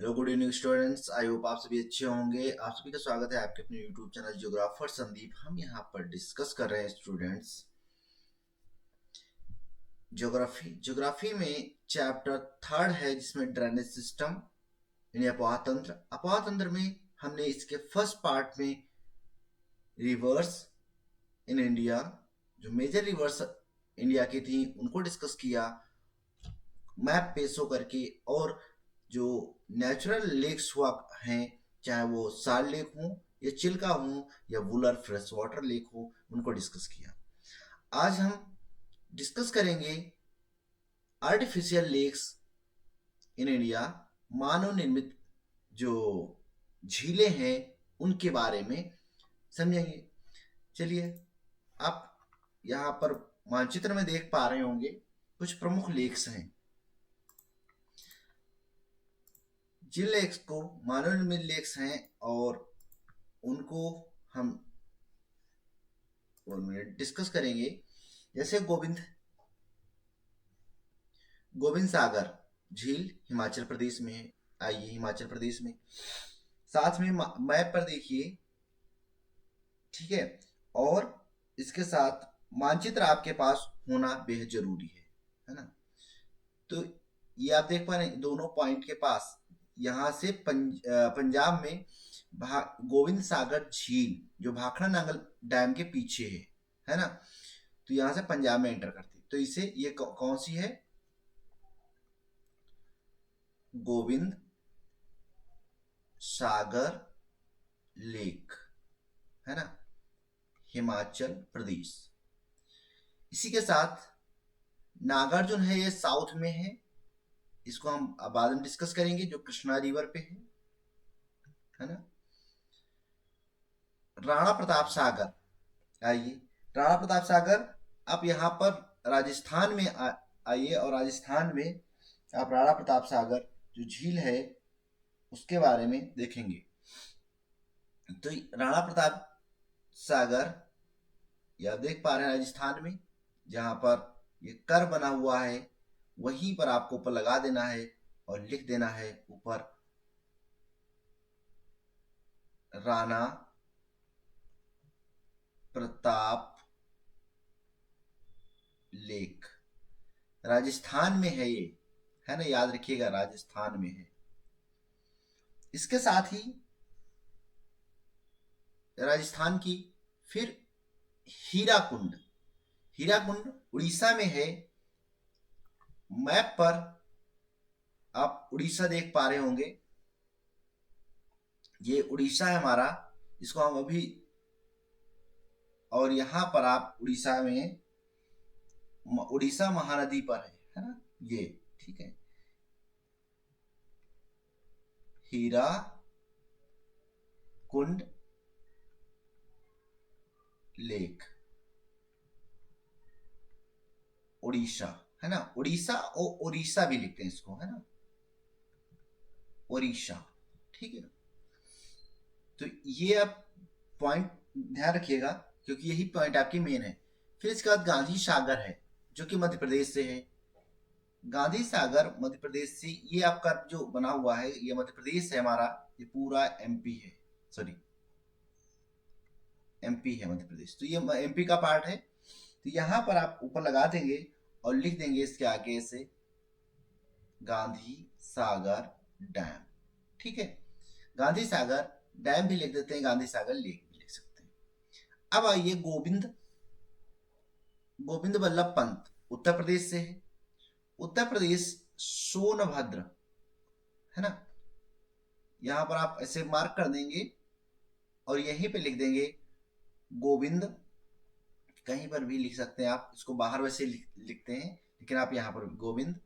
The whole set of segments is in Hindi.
Hello good evening students. I hope आप सभी अच्छे होंगे। आप सभी का स्वागत है आपके अपने यूट्यूब चैनल जियोग्राफर संदीप। हम यहाँ पर डिस्कस कर रहे हैं स्टूडेंट्स ज्योग्राफी में चैप्टर थर्ड है जिसमें ड्रेनेज सिस्टम यानी अपोहा तंत्र। अपोहा तंत्र में हमने इसके फर्स्ट पार्ट में रिवर्स इन इंडिया, जो मेजर रिवर्स इंडिया की थी उनको डिस्कस किया मैप पे शो करके, और जो नेचुरल लेक्स हुआ हैं, चाहे वो साल्ट लेक हो या चिल्का हो या वुलर फ्रेश वाटर लेक हो, उनको डिस्कस किया। आज हम डिस्कस करेंगे आर्टिफिशियल लेक्स इन इंडिया, मानव निर्मित जो झीलें हैं उनके बारे में समझेंगे। चलिए, आप यहाँ पर मानचित्र में देख पा रहे होंगे कुछ प्रमुख लेक्स हैं। जिन लेक्स को मानव निर्मित लेक्स हैं और उनको हम डिस्कस करेंगे, जैसे गोविंद सागर झील हिमाचल प्रदेश में है। आइए हिमाचल प्रदेश में, साथ में मैप पर देखिए, ठीक है, और इसके साथ मानचित्र आपके पास होना बेहद जरूरी है ना। तो ये आप देख पा रहे हैं दोनों पॉइंट के पास, यहाँ से पंजाब में गोविंद सागर झील जो भाखड़ा नांगल डैम के पीछे है ना। तो यहाँ से पंजाब में एंटर करती, तो इसे ये कौन सी है? गोविंद सागर लेक है ना, हिमाचल प्रदेश। इसी के साथ नागार्जुन है, ये साउथ में है। इसको हम बाद में डिस्कस करेंगे, जो कृष्णा रिवर पे है ना। राणा प्रताप सागर, आइए राणा प्रताप सागर, आप यहाँ पर राजस्थान में आइए, और राजस्थान में आप राणा प्रताप सागर जो झील है उसके बारे में देखेंगे। तो राणा प्रताप सागर ये आप देख पा रहे हैं राजस्थान में, जहां पर ये कर बना हुआ है, वहीं पर आपको ऊपर लगा देना है और लिख देना है ऊपर राणा प्रताप लेक। राजस्थान में है ये, है ना, याद रखिएगा राजस्थान में है। इसके साथ ही राजस्थान की फिर हीराकुंड, हीराकुंड उड़ीसा में है। मैप पर आप उड़ीसा देख पा रहे होंगे, ये उड़ीसा है हमारा, इसको हम अभी, और यहां पर आप उड़ीसा में उड़ीसा महानदी पर है ना ये, ठीक है। हीरा कुंड लेक उड़ीसा है ना, उड़ीसा और उड़ीसा भी लिखते हैं इसको, है ना, उड़ीसा, ठीक है। तो ये आप पॉइंट ध्यान रखिएगा, क्योंकि यही पॉइंट आपकी मेन है। फिर इसके बाद गांधी सागर है, जो कि मध्य प्रदेश से है। गांधी सागर मध्य प्रदेश से, ये आपका जो बना हुआ है ये मध्य प्रदेश है हमारा, ये पूरा एमपी है, सॉरी एमपी है मध्य प्रदेश, तो ये एमपी का पार्ट है। तो यहां पर आप ऊपर लगा देंगे और लिख देंगे इसके आगे से गांधी सागर डैम, ठीक है। गांधी सागर डैम भी लिख देते हैं, गांधी सागर लेक भी लिख सकते हैं। अब आइए गोविंद बल्लभ पंत उत्तर प्रदेश से है। उत्तर प्रदेश सोनभद्र है ना, यहां पर आप ऐसे मार्क कर देंगे और यहीं पे लिख देंगे गोविंद, कहीं पर भी लिख सकते हैं आप, इसको बाहर वैसे लिखते हैं, लेकिन आप यहां पर गोविंद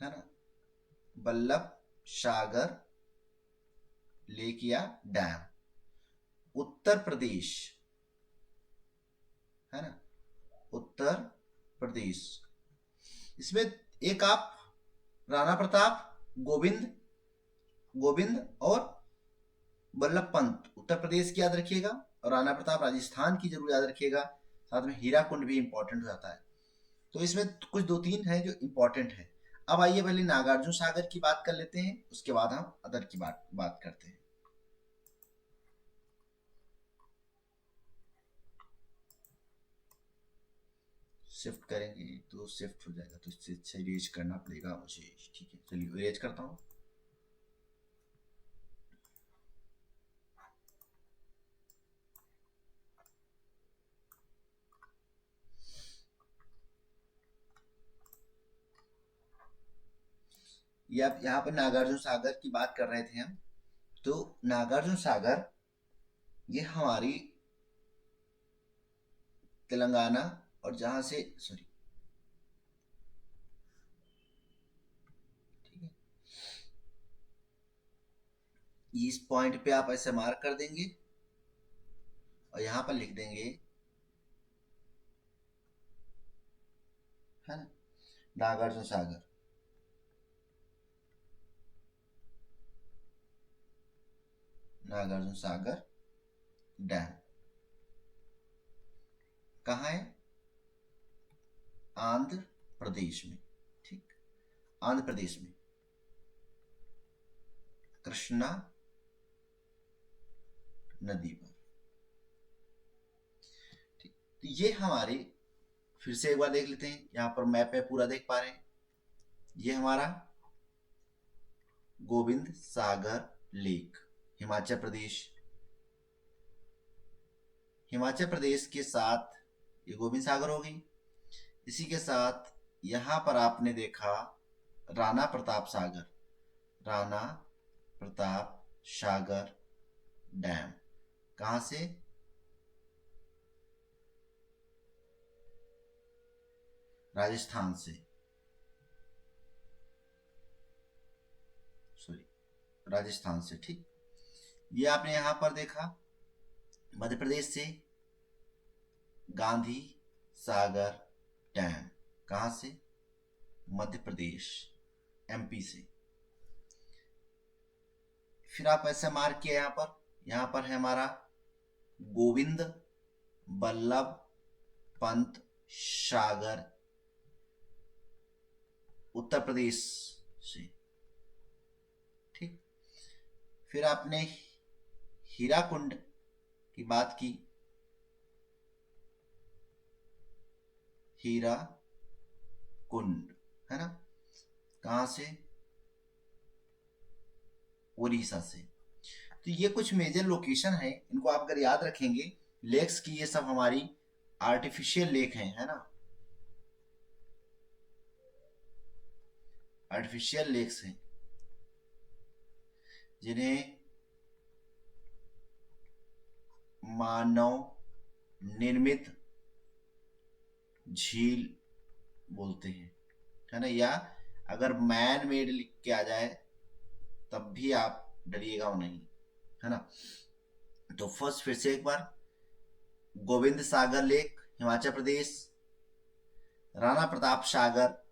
है ना बल्लभ सागर लेक या डैम, उत्तर प्रदेश है ना, उत्तर प्रदेश। इसमें एक आप राणा प्रताप, गोविंद और बल्लभ पंत उत्तर प्रदेश की याद रखिएगा, और राणा प्रताप राजस्थान की जरूर याद रखिएगा। साथ में हीराकुंड भी इंपॉर्टेंट हो जाता है। तो इसमें कुछ दो तीन है जो इंपॉर्टेंट है। अब आइए पहले नागार्जुन सागर की बात कर लेते हैं, उसके बाद हम अदर की बात करते हैं। शिफ्ट करेंगे तो शिफ्ट हो जाएगा, तो इससे इरेज करना पड़ेगा मुझे। ठीक है, चलिए इरेज करता हूँ। ये आप यहाँ पर नागार्जुन सागर की बात कर रहे थे हम। तो नागार्जुन सागर ये हमारी तेलंगाना, और जहां से सॉरी, ठीक है, इस पॉइंट पे आप ऐसे मार्क कर देंगे और यहां पर लिख देंगे, है ना, नागार्जुन सागर। नागार्जुन सागर डैम कहाँ है? आंध्र प्रदेश में। ठीक, आंध्र प्रदेश में कृष्णा नदी पर। ठीक, तो ये हमारे, फिर से एक बार देख लेते हैं, यहां पर मैप में पूरा देख पा रहे हैं। ये हमारा गोविंद सागर लेक, हिमाचल प्रदेश। हिमाचल प्रदेश के साथ ये गोविंद सागर हो गई। इसी के साथ यहां पर आपने देखा राणा प्रताप सागर, राणा प्रताप सागर डैम। कहां से? राजस्थान से, सॉरी, राजस्थान से। ठीक, ये आपने यहां पर देखा मध्य प्रदेश से गांधी सागर डैम। कहां से? मध्य प्रदेश, एमपी से। फिर आप ऐसे मार्क किया यहां पर है हमारा गोविंद बल्लभ पंत सागर, उत्तर प्रदेश से। ठीक, फिर आपने हीराकुंड की बात की, हीरा कुंड, है ना, कहां से? उड़ीसा से। तो ये कुछ मेजर लोकेशन है, इनको आप अगर याद रखेंगे, लेक्स की, ये सब हमारी आर्टिफिशियल लेक हैं, है ना, आर्टिफिशियल लेक्स हैं, जिन्हें मानव निर्मित झील बोलते हैं, है ना, या अगर मैन मेड लिख के आ जाए तब भी आप डरिएगा नहीं, है ना। तो फर्स्ट फिर से एक बार, गोविंद सागर लेक हिमाचल प्रदेश, राणा प्रताप सागर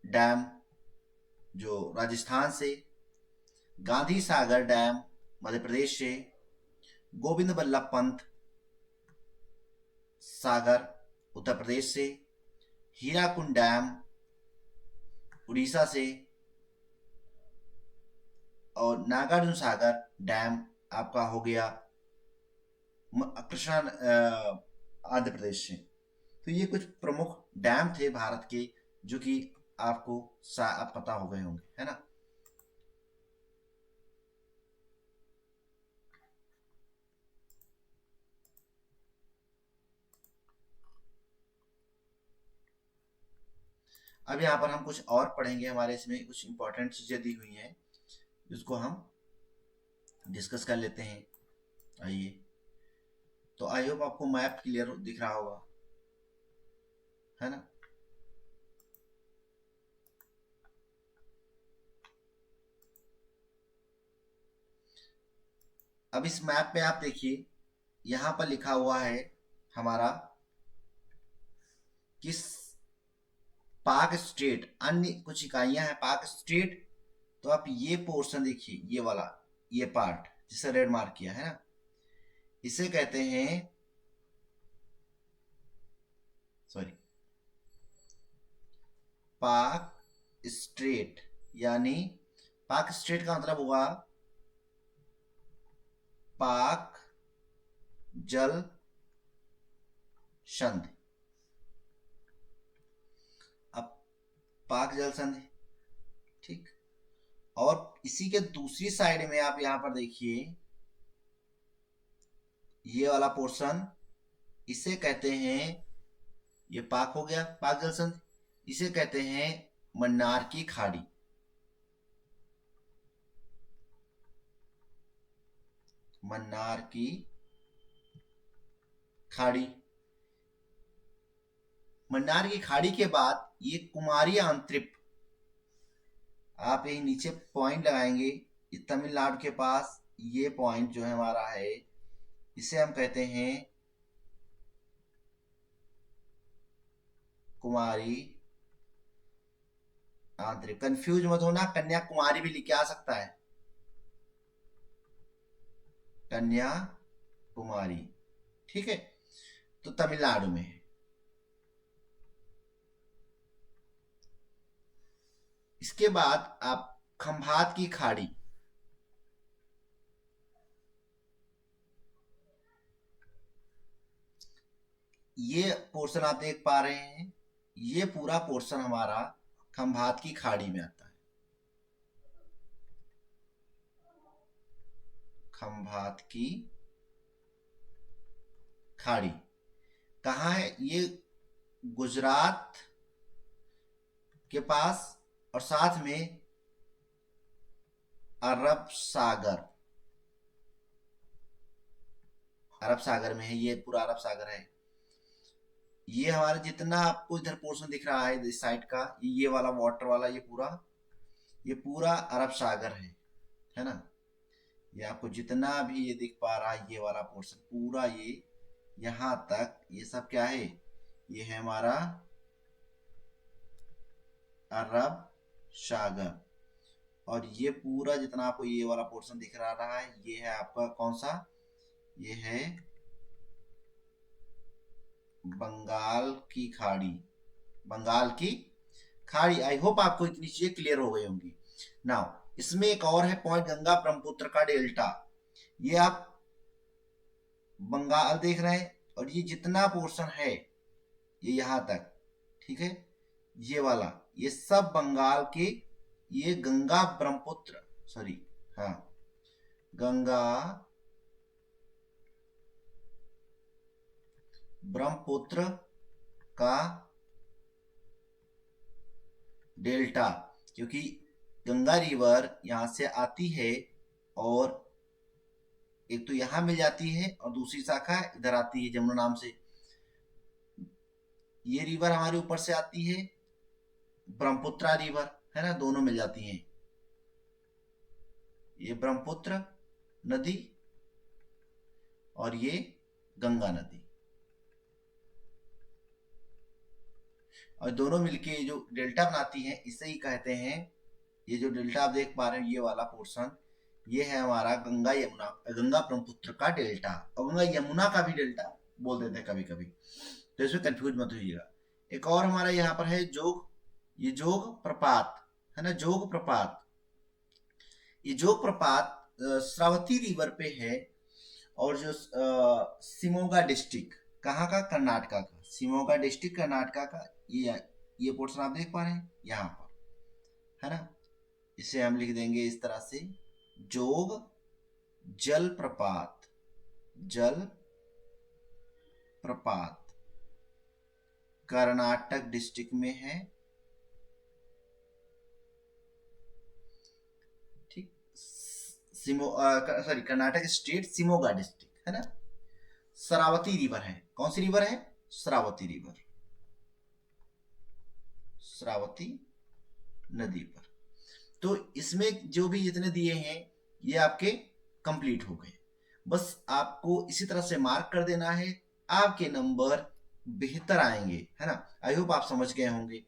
डैम जो राजस्थान से, गांधी सागर डैम मध्य प्रदेश से, गोविंद बल्लभ पंत सागर उत्तर प्रदेश से, हीराकुंड डैम उड़ीसा से, और नागार्जुन सागर डैम आपका हो गया कृष्णा, आंध्र प्रदेश से। तो ये कुछ प्रमुख डैम थे भारत के, जो कि आपको आप पता हो गए होंगे, है ना। अब यहाँ पर हम कुछ और पढ़ेंगे, हमारे इसमें कुछ इंपॉर्टेंट चीजें दी हुई हैं जिसको हम डिस्कस कर लेते हैं। आइए, तो आई होप आपको मैप क्लियर दिख रहा होगा, है ना। अब इस मैप में आप देखिए, यहां पर लिखा हुआ है हमारा किस पाक स्टेट, अन्य कुछ इकाइयां हैं पाक स्टेट। तो आप ये पोर्शन देखिए, ये वाला, ये पार्ट जिसे रेड मार्क किया है ना, इसे कहते हैं, सॉरी, पाक स्ट्रेट, यानी पाक स्ट्रेट का मतलब हुआ पाक जल संधि। अब पाक जल संधि, ठीक। और इसी के दूसरी साइड में आप यहां पर देखिए, ये वाला पोर्शन, इसे कहते हैं, ये पाक हो गया, पाक जल संधि, इसे कहते हैं मन्नार की खाड़ी। मन्नार की खाड़ी। मन्नार की खाड़ी के बाद ये कुमारी आंतरिक, आप यही नीचे पॉइंट लगाएंगे, तमिलनाडु के पास ये पॉइंट जो है हमारा है, इसे हम कहते हैं कुमारी आंतरिक। कंफ्यूज मत होना, कन्याकुमारी भी लिख के आ सकता है, कन्याकुमारी, ठीक है। तो तमिलनाडु में है। इसके बाद आप खंभात की खाड़ी, ये पोर्शन आप देख पा रहे हैं, ये पूरा पोर्शन हमारा खंभात की खाड़ी में आता है। खंभात की खाड़ी कहाँ है? ये गुजरात के पास और साथ में अरब सागर, अरब सागर में है, ये पूरा अरब सागर है। ये हमारा जितना आपको इधर पोर्शन दिख रहा है इस साइड का, ये वाला वाटर वाला, ये पूरा अरब सागर है ना। ये आपको जितना भी ये दिख पा रहा है, ये वाला पोर्शन पूरा, ये यहां तक, ये सब क्या है? ये है हमारा अरब सागर। और ये पूरा जितना आपको ये वाला पोर्शन दिख रहा है, ये है आपका कौन सा? ये है बंगाल की खाड़ी। बंगाल की खाड़ी। आई होप आपको इतनी चीजें क्लियर हो गई होंगी। नाउ इसमें एक और है पॉइंट, गंगा ब्रह्मपुत्र का डेल्टा। ये आप बंगाल देख रहे हैं, और ये जितना पोर्शन है ये यहां तक, ठीक है, ये वाला, ये सब बंगाल के, ये गंगा ब्रह्मपुत्र, सॉरी, हाँ, गंगा ब्रह्मपुत्र का डेल्टा, क्योंकि गंगा रिवर यहां से आती है, और एक तो यहां मिल जाती है और दूसरी शाखा इधर आती है जमुना नाम से। ये रिवर हमारे ऊपर से आती है, ब्रह्मपुत्रा रिवर, है ना, दोनों मिल जाती हैं। ये ब्रह्मपुत्र नदी और ये गंगा नदी, और दोनों मिलके जो डेल्टा बनाती हैं, इसे ही कहते हैं, ये जो डेल्टा आप देख पा रहे हैं, ये वाला पोर्शन, ये है हमारा गंगा यमुना, गंगा ब्रह्मपुत्र का डेल्टा। और गंगा यमुना का भी डेल्टा बोल देते हैं कभी कभी, तो इसमें कंफ्यूज मत होइएगा। एक और हमारा यहाँ पर है जोग, ये जोग प्रपात है ना, जोग प्रपात। ये जोग प्रपात श्रावती रिवर पे है, और जो शिमोगा डिस्ट्रिक्ट, कहाँ का? कर्नाटका का, शिमोगा डिस्ट्रिक्ट कर्नाटका का, ये पोर्शन आप देख पा रहे हैं यहाँ पर, है ना। इसे हम लिख देंगे इस तरह से, जोग जल प्रपात, जल प्रपात कर्नाटक डिस्ट्रिक्ट में है, ठीक। Sorry, Karnataka state, Shimoga district, है ना। शरावती रिवर है, कौन सी रिवर है? शरावती रिवर, शरावती नदी पर। तो इसमें जो भी जितने दिए हैं ये आपके कंप्लीट हो गए। बस आपको इसी तरह से मार्क कर देना है, आपके नंबर बेहतर आएंगे, है ना। आई होप आप समझ गए होंगे।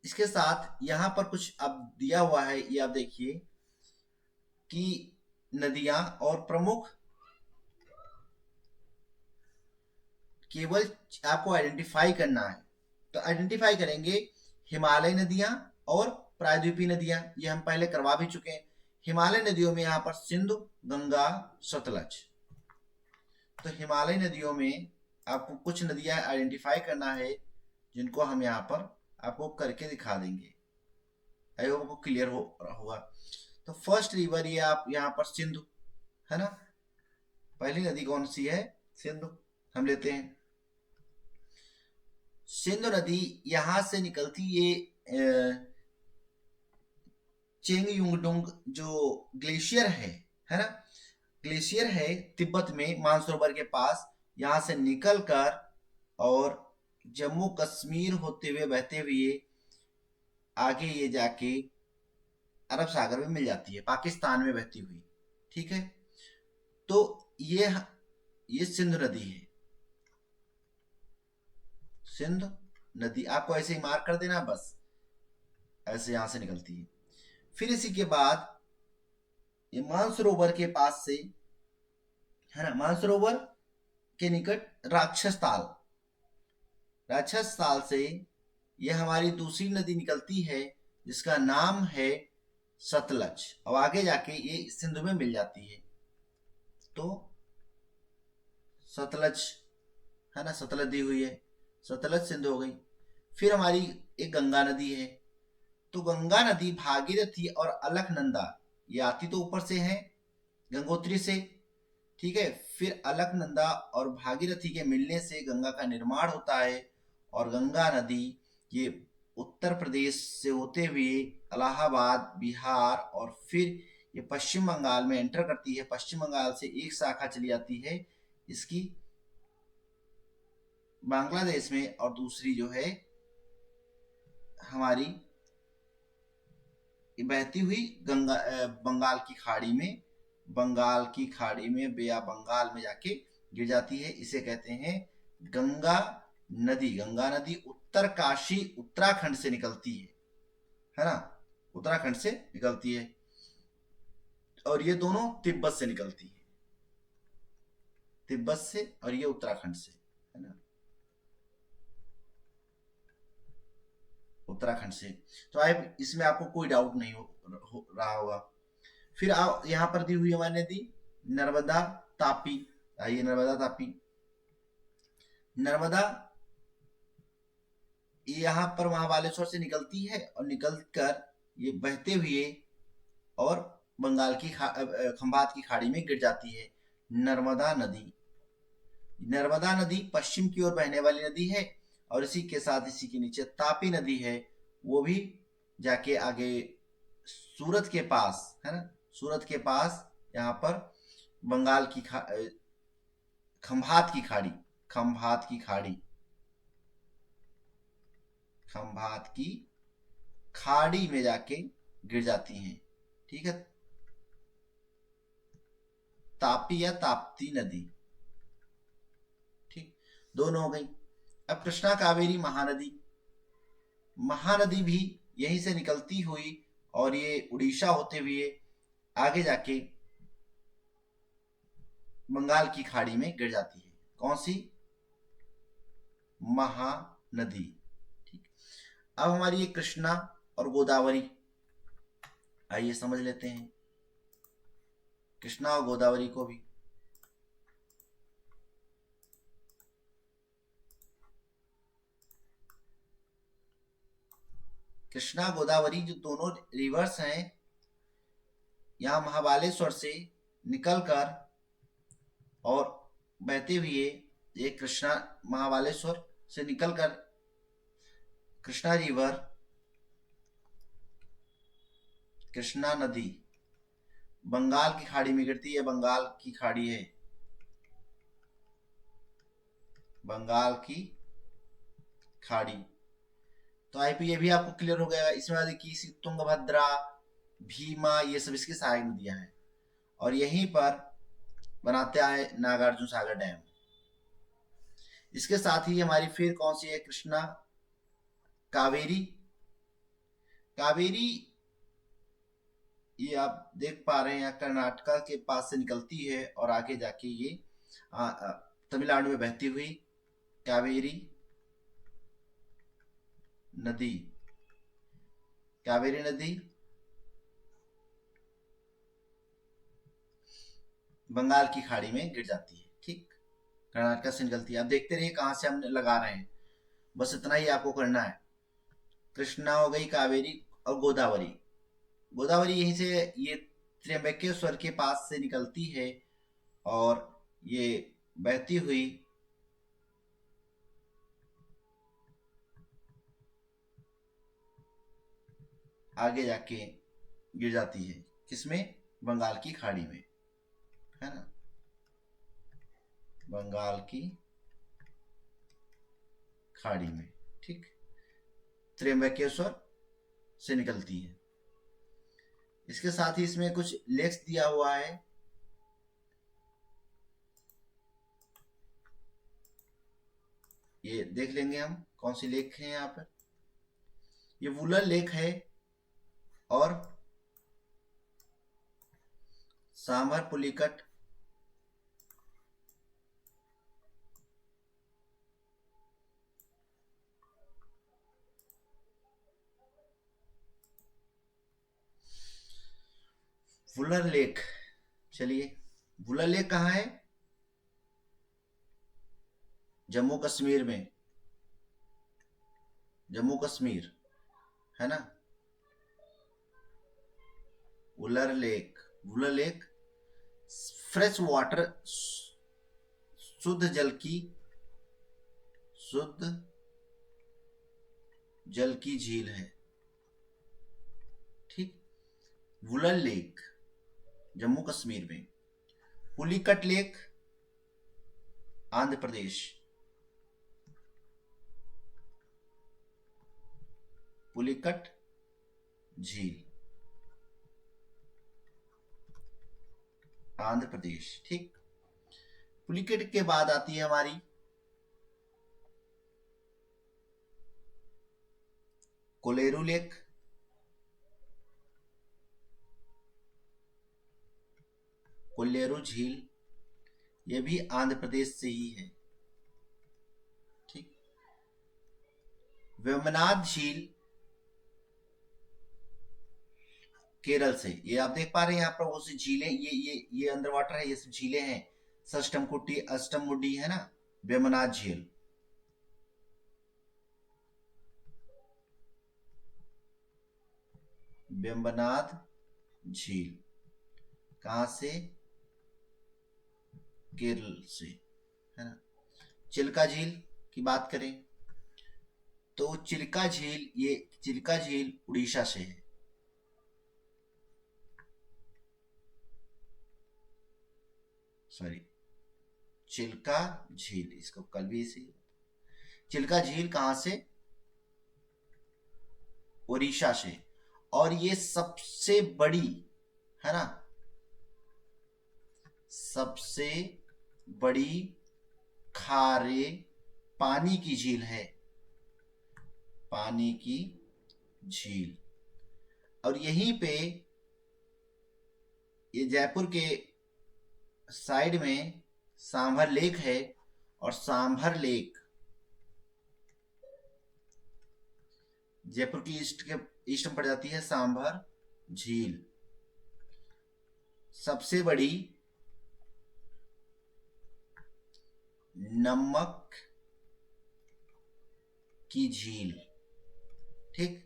इसके साथ यहां पर कुछ अब दिया हुआ है, ये आप देखिए कि नदियां और प्रमुख, केवल आपको आइडेंटिफाई करना है। तो आइडेंटिफाई करेंगे हिमालय नदियां और प्रायद्वीपीय नदियां, ये हम पहले करवा भी चुके हैं। हिमालय नदियों में यहाँ पर सिंधु, गंगा, सतलज। तो हिमालय नदियों में आपको कुछ नदियां आइडेंटिफाई करना है, जिनको हम यहाँ पर आपको करके दिखा देंगे। आई होप आपको क्लियर होगा। तो फर्स्ट रिवर ये आप यहाँ पर सिंधु है ना, पहली नदी कौन सी है? सिंधु हम लेते हैं। सिंधु नदी यहां से निकलती, ये चेंग युंगडुंग जो ग्लेशियर है ना, ग्लेशियर है तिब्बत में मानसरोवर के पास, यहां से निकलकर और जम्मू कश्मीर होते हुए बहते हुए आगे ये जाके अरब सागर में मिल जाती है, पाकिस्तान में बहती हुई। ठीक है, तो ये सिंधु नदी है। सिंधु नदी आपको ऐसे ही मार्क कर देना, बस ऐसे यहां से निकलती है। फिर इसी के बाद ये मानसरोवर के पास से है ना, मानसरोवर के निकट राक्षस ताल से ये हमारी दूसरी नदी निकलती है, जिसका नाम है सतलज, और आगे जाके ये सिंधु में मिल जाती है। तो सतलज है ना, सतलज दी हुई है, सतलज सिंधु हो गई। फिर हमारी एक गंगा नदी है। तो गंगा नदी भागीरथी और अलकनंदा, ये आती तो ऊपर से है गंगोत्री से, ठीक है। फिर अलकनंदा और भागीरथी के मिलने से गंगा का निर्माण होता है, और गंगा नदी ये उत्तर प्रदेश से होते हुए इलाहाबाद, बिहार, और फिर ये पश्चिम बंगाल में एंटर करती है। पश्चिम बंगाल से एक शाखा चली जाती है इसकी बांग्लादेश में, और दूसरी जो है हमारी बहती हुई बंगाल की खाड़ी में, बे ऑफ बंगाल में जाके गिर जाती है। इसे कहते हैं गंगा नदी। गंगा नदी उत्तरकाशी उत्तराखंड से निकलती है ना, उत्तराखंड से निकलती है, और ये दोनों तिब्बत से निकलती है, तिब्बत से, और ये उत्तराखंड से है ना, उत्तराखंड से। तो आप इसमें आपको कोई डाउट नहीं हो रहा होगा। फिर यहां पर दी हुई हमारी नदी नर्मदा तापी। आइए, नर्मदा तापी, नर्मदा यहां पर महाबालेश्वर से निकलती है, और निकलकर ये बहते हुए और बंगाल की खंभात की खाड़ी में गिर जाती है। नर्मदा नदी पश्चिम की ओर बहने वाली नदी है, और इसी के साथ इसी के नीचे तापी नदी है, वो भी जाके आगे सूरत के पास है ना, सूरत के पास यहाँ पर बंगाल की खंभात की खाड़ी में जाके गिर जाती हैं। ठीक है, तापी या ताप्ती नदी। ठीक, दोनों हो गई। अब कृष्णा कावेरी महानदी भी यहीं से निकलती हुई, और ये उड़ीसा होते हुए आगे जाके बंगाल की खाड़ी में गिर जाती है। कौन सी? महानदी। ठीक, अब हमारी ये कृष्णा और गोदावरी, आइए समझ लेते हैं कृष्णा और गोदावरी को भी। कृष्णा गोदावरी जो दोनों रिवर्स हैं, यहाँ महाबालेश्वर से निकलकर और बहते हुए ये कृष्णा, महाबालेश्वर से निकलकर कृष्णा रिवर, कृष्णा नदी बंगाल की खाड़ी में गिरती है। बंगाल की खाड़ी है, बंगाल की खाड़ी। तो आईपी ये भी आपको क्लियर हो गया। इसमें देखिए तुंगभद्रा, भीमा, ये सब इसकी सहायक नदियां हैं, और यहीं पर बनाते आए नागार्जुन सागर डैम। इसके साथ ही हमारी फिर कौन सी है? कृष्णा, कावेरी। कावेरी ये आप देख पा रहे हैं कर्नाटका के पास से निकलती है, और आगे जाके ये तमिलनाडु में बहती हुई कावेरी नदी, कावेरी नदी बंगाल की खाड़ी में गिर जाती है। ठीक, कर्नाटक से निकलती है। आप देखते रहिए कहां से हम लगा रहे हैं, बस इतना ही आपको करना है। कृष्णा हो गई, कावेरी और गोदावरी। गोदावरी यहीं से, ये त्र्यंबकेश्वर के पास से निकलती है और ये बहती हुई आगे जाके गिर जाती है किसमें, बंगाल की खाड़ी में, है ना, बंगाल की खाड़ी में। ठीक, त्र्यंबकेश्वर से निकलती है। इसके साथ ही इसमें कुछ लेक्स दिया हुआ है। ये देख लेंगे हम कौन सी लेक है यहाँ पर। ये वुलर लेक है और सांभर पुलिकट वुलर लेक। चलिए, वुलर लेक कहाँ है, जम्मू कश्मीर में, जम्मू कश्मीर, है ना। Wular lake, Wular lake fresh water, शुद्ध जल की, शुद्ध जल की झील है। ठीक, वुलर लेक जम्मू कश्मीर में, पुलिकट लेक आंध्र प्रदेश, पुलिकट झील आंध्र प्रदेश। ठीक, पुलिकट के बाद आती है हमारी कोलेरू लेक, कोलेरू झील, यह भी आंध्र प्रदेश से ही है। ठीक, वेम्बनाड झील केरल से। ये आप देख पा रहे हैं यहाँ पर वो सी झीलें, ये अंडर वाटर है, ये सब झीलें हैं। सष्टमकुटी, अष्टमुडी, है ना, वेम्बनाड झील। वेम्बनाड झील कहां से, केरल से, है ना। चिल्का झील की बात करें तो चिल्का झील, ये चिल्का झील उड़ीसा से है। सॉरी, चिल्का झील, इसको कल भी इसी, चिल्का झील कहां से, उड़ीसा से। और ये सबसे बड़ी, है ना, सबसे बड़ी खारे पानी की झील है, पानी की झील। और यहीं पे ये जयपुर के साइड में सांभर लेक है, और सांभर लेक जयपुर की ईस्ट में पड़ जाती है सांभर झील। सबसे बड़ी नमक की झील। ठीक,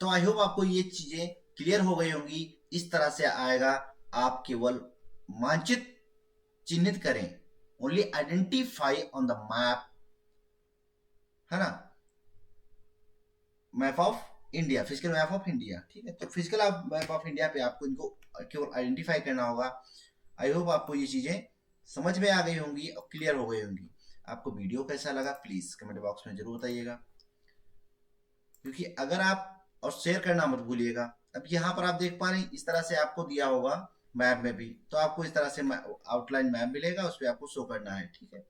तो आई होप आपको ये चीजें क्लियर हो गई होंगी। इस तरह से आएगा, आप केवल मानचित्र चिन्हित करें, only identify on the map, है ना, map of India, physical map of India. ठीक है, तो फिजिकल मैप ऑफ इंडिया पे आपको इनको केवल आइडेंटिफाई करना होगा। आई होप आपको ये चीजें समझ में आ गई होंगी और क्लियर हो गई होंगी। आपको वीडियो कैसा लगा प्लीज कमेंट बॉक्स में जरूर बताइएगा, क्योंकि अगर आप, और शेयर करना मत भूलिएगा। अब यहाँ पर आप देख पा रहे हैं, इस तरह से आपको दिया होगा मैप में भी, तो आपको इस तरह से आउटलाइन मैप मिलेगा, उस पर आपको शो करना है। ठीक है,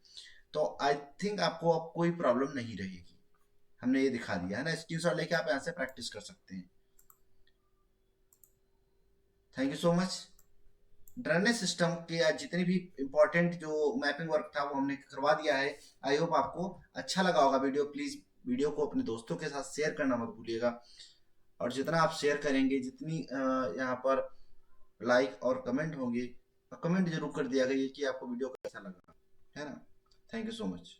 तो आई थिंक आपको अब कोई प्रॉब्लम नहीं रहेगी। हमने ये दिखा दिया है ना, स्क्रीनशॉट लेके आप यहाँ से प्रैक्टिस कर सकते हैं। Thank you so much. Drainage system के जितने भी इंपॉर्टेंट जो मैपिंग वर्क था वो हमने करवा दिया है। आई होप आपको अच्छा लगा होगा वीडियो। प्लीज वीडियो को अपने दोस्तों के साथ शेयर करना मत भूलिएगा। और जितना आप शेयर करेंगे, जितनी यहाँ पर लाइक और कमेंट होंगे, कमेंट जरूर कर दिया गया कि आपको वीडियो कैसा लगा, है ना। Thank you so much.